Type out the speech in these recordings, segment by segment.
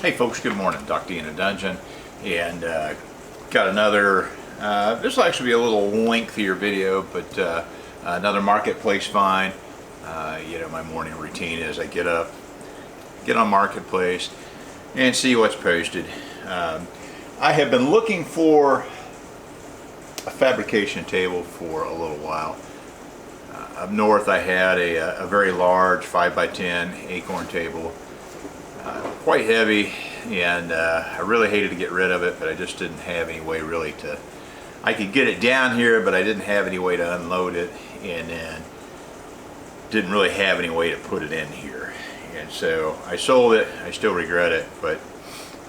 Hey folks, good morning. Doc D in a dungeon, and got another, this will actually be a little lengthier video, but another marketplace find. You know, my morning routine is I get up, get on marketplace, and see what's posted. I have been looking for a fabrication table for a little while. Up north I had a very large 5x10 acorn table, quite heavy, and I really hated to get rid of it, but I just didn't have any way really to, I could get it down here, but I didn't have any way to unload it, and then didn't really have any way to put it in here. And so I sold it. I still regret it, but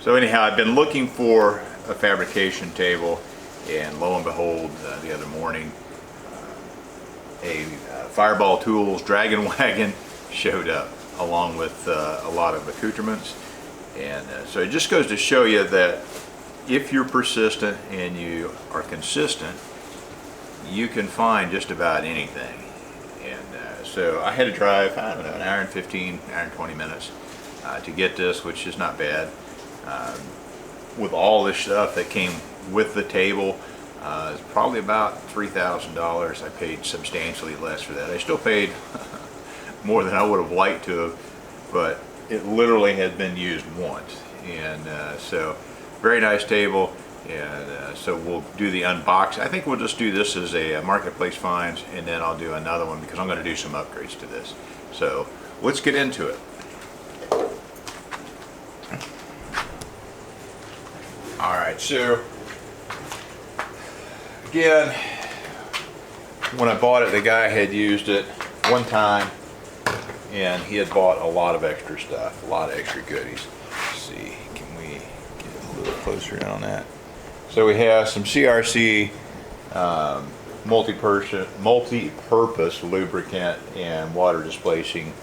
so anyhow, I've been looking for a fabrication table, and lo and behold, the other morning, a Fireball Tools Dragon Wagon showed up, along with a lot of accoutrements. And so it just goes to show you that if you're persistent and you are consistent, you can find just about anything. And so I had to drive, I don't know, an hour and 15, hour and 20 minutes to get this, which is not bad. With all this stuff that came with the table, it's probably about $3,000. I paid substantially less for that. I still paid more than I would have liked to have, but it literally had been used once. And so very nice table, and so we'll do the unboxing. I think we'll just do this as a marketplace finds, and then I'll do another one because I'm going to do some upgrades to this. So let's get into it. Alright, so again, when I bought it, the guy had used it one time, and he had bought a lot of extra stuff, a lot of extra goodies. Let's see, can we get a little closer in on that? So we have some CRC multi-purpose lubricant and water displacing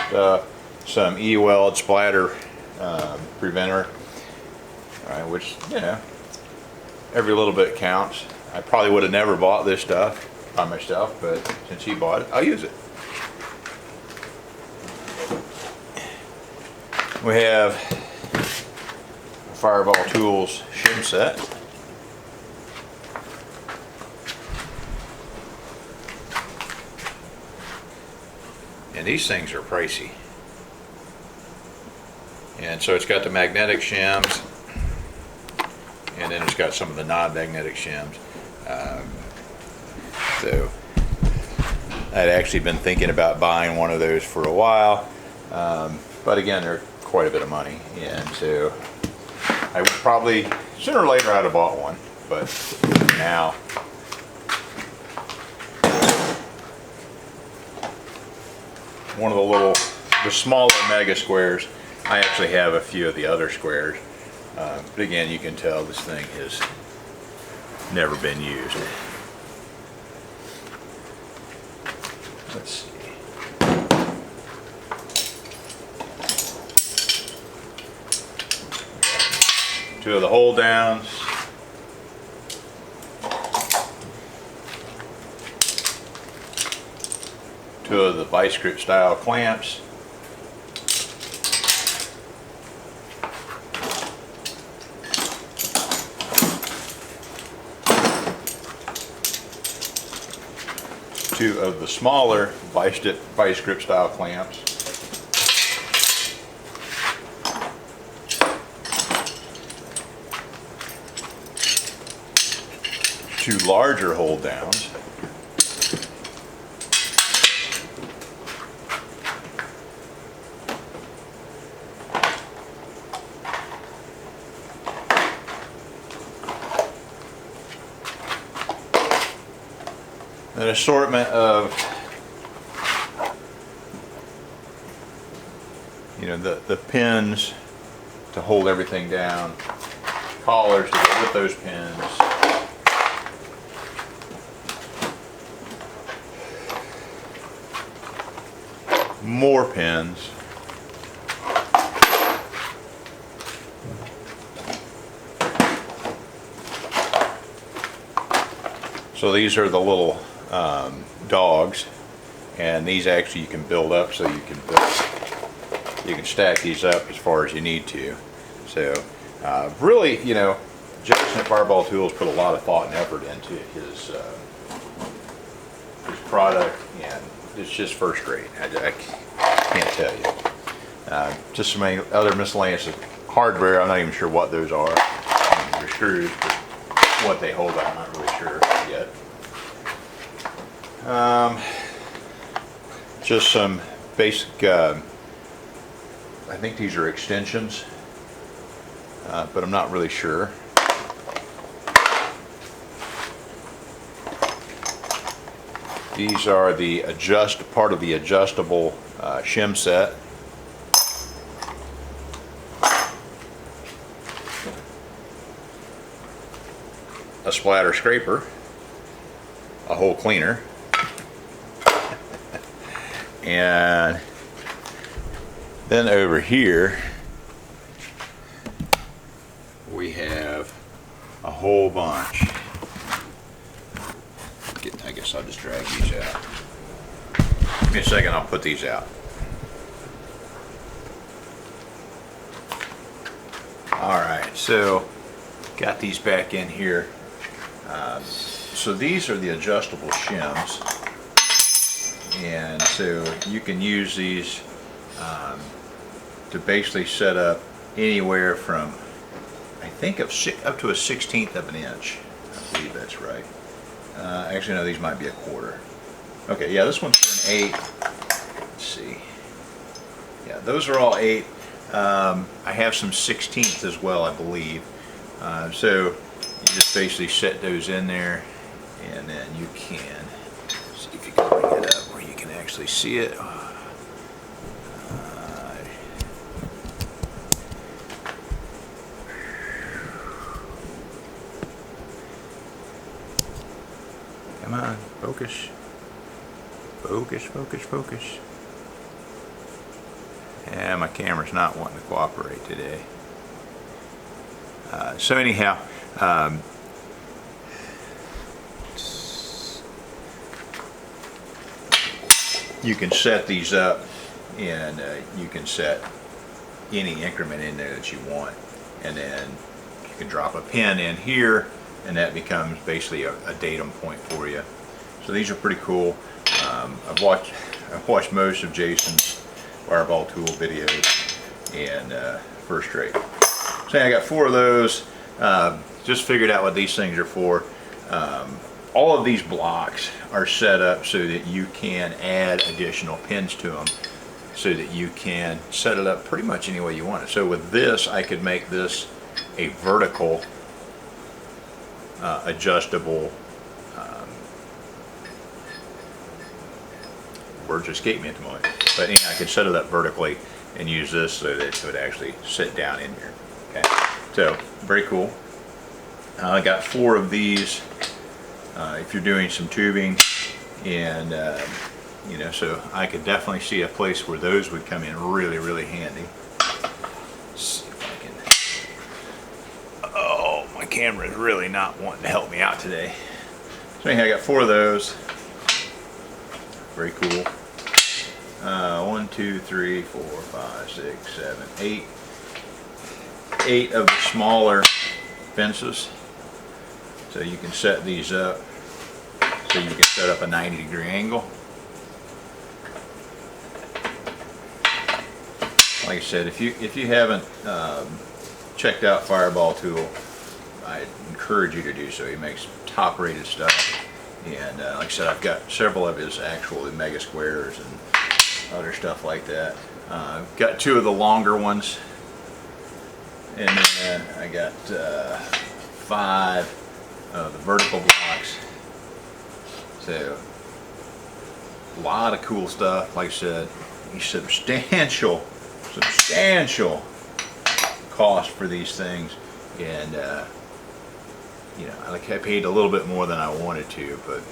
stuff, some E-weld splatter preventer, which, you know, every little bit counts. I probably would have never bought this stuff by myself, but since he bought it, I'll use it. We have a Fireball Tools shim set. And these things are pricey. And so it's got the magnetic shims, and then it's got some of the non-magnetic shims. So I'd actually been thinking about buying one of those for a while, but again, they're quite a bit of money, and so I would probably sooner or later I'd have bought one, but now one of the smaller mega squares. I actually have a few of the other squares, but again, you can tell this thing has never been used. Let's see. Two of the hold downs. Two of the vice grip style clamps. Two of the smaller vice grip style clamps. Two larger hold downs. An assortment of, you know, the pins to hold everything down, collars to go with those pins, more pins, so these are the little dogs, and these actually you can build up, so you can stack these up as far as you need to. So really, you know, Jason at Fireball Tools put a lot of thought and effort into his product, and it's just first rate. I can't tell you. Just some other miscellaneous hardware. I'm not even sure what those are. They're screws, but what they hold, I'm not really sure yet. Just some basic, I think these are extensions, but I'm not really sure. These are the part of the adjustable shim set. A splatter scraper, a hole cleaner, and then over here we have a whole bunch. I guess I'll just drag these out. Give me a second, I'll put these out. Alright, so got these back in here. So these are the adjustable shims, and so you can use these to basically set up anywhere from, I think, up to a 1/16 of an inch. I believe that's right. Actually, no, these might be a quarter. Okay, yeah, this one's for an 8. Let's see. Yeah, those are all 8. I have some 16ths as well, I believe. So you just basically set those in there, and then you can see if you can bring it up where you can actually see it. Come on, focus. Focus, focus, focus. Yeah, my camera's not wanting to cooperate today. So anyhow, you can set these up, and you can set any increment in there that you want, and then you can drop a pin in here, and that becomes basically a datum point for you. So these are pretty cool. I've watched most of Jason's Fireball tool videos, and first rate. So I got 4 of those. Just figured out what these things are for. All of these blocks are set up so that you can add additional pins to them, so that you can set it up pretty much any way you want it. So with this, I could make this a vertical adjustable, words escape me at the moment, but anyhow, I could set it up vertically and use this so that it would actually sit down in here. Okay, so very cool. I got 4 of these if you're doing some tubing, and you know, so I could definitely see a place where those would come in really, really handy. Let's see if I can. Oh, my camera is really not wanting to help me out today. So anyhow, I got 4 of those. Very cool. 1, 2, 3, 4, 5, 6, 7, 8. 8 of the smaller fences. So you can set these up so you can set up a 90-degree angle. Like I said, if you haven't checked out Fireball Tool, I encourage you to do so. He makes top-rated stuff, and like I said, I've got several of his actual mega squares and other stuff like that. Got 2 of the longer ones, and then I got 5 of the vertical blocks. So a lot of cool stuff. Like I said, substantial cost for these things, and you know, I paid a little bit more than I wanted to, but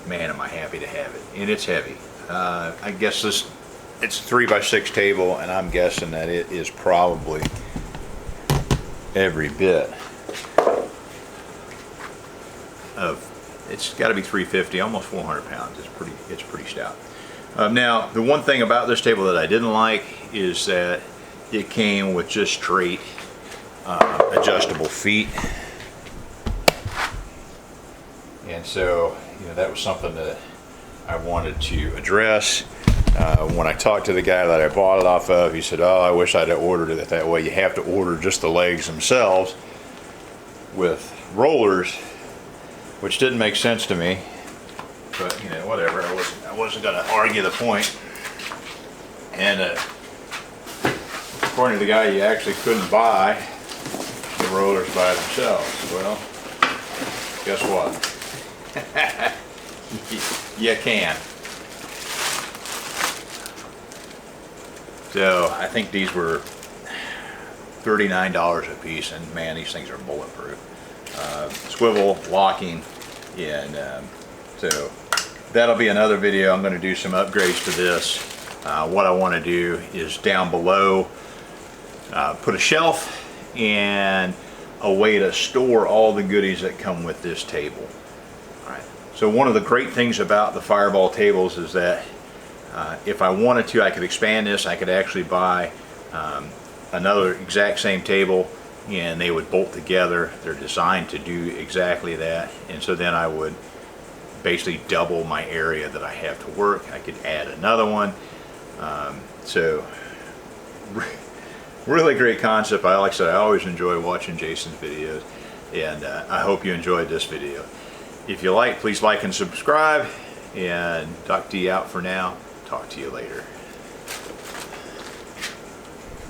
man, am I happy to have it. And it's heavy. I guess it's a 3x6 table, and I'm guessing that it is probably every bit of, it's got to be 350, almost 400 pounds. It's pretty stout. Now, the one thing about this table that I didn't like is that it came with just straight adjustable feet. And so, that was something that I wanted to address. When I talked to the guy that I bought it off of, he said, oh, I wish I'd have ordered it that way. You have to order just the legs themselves with rollers, which didn't make sense to me. But, whatever. I wasn't going to argue the point. And according to the guy, you actually couldn't buy the rollers by themselves. Well, guess what? You can. So I think these were $39 a piece, and man, these things are bulletproof. Swivel, locking, and so that'll be another video. I'm going to do some upgrades to this. What I want to do is down below put a shelf and a way to store all the goodies that come with this table. All right. So one of the great things about the Fireball tables is that if I wanted to, I could expand this. I could actually buy another exact same table, and they would bolt together. They're designed to do exactly that, and so then I would basically double my area that I have to work. I could add another one. So really great concept. Like I said, I always enjoy watching Jason's videos, and I hope you enjoyed this video. If you like, please like and subscribe, and Doc D out for now. Talk to you later.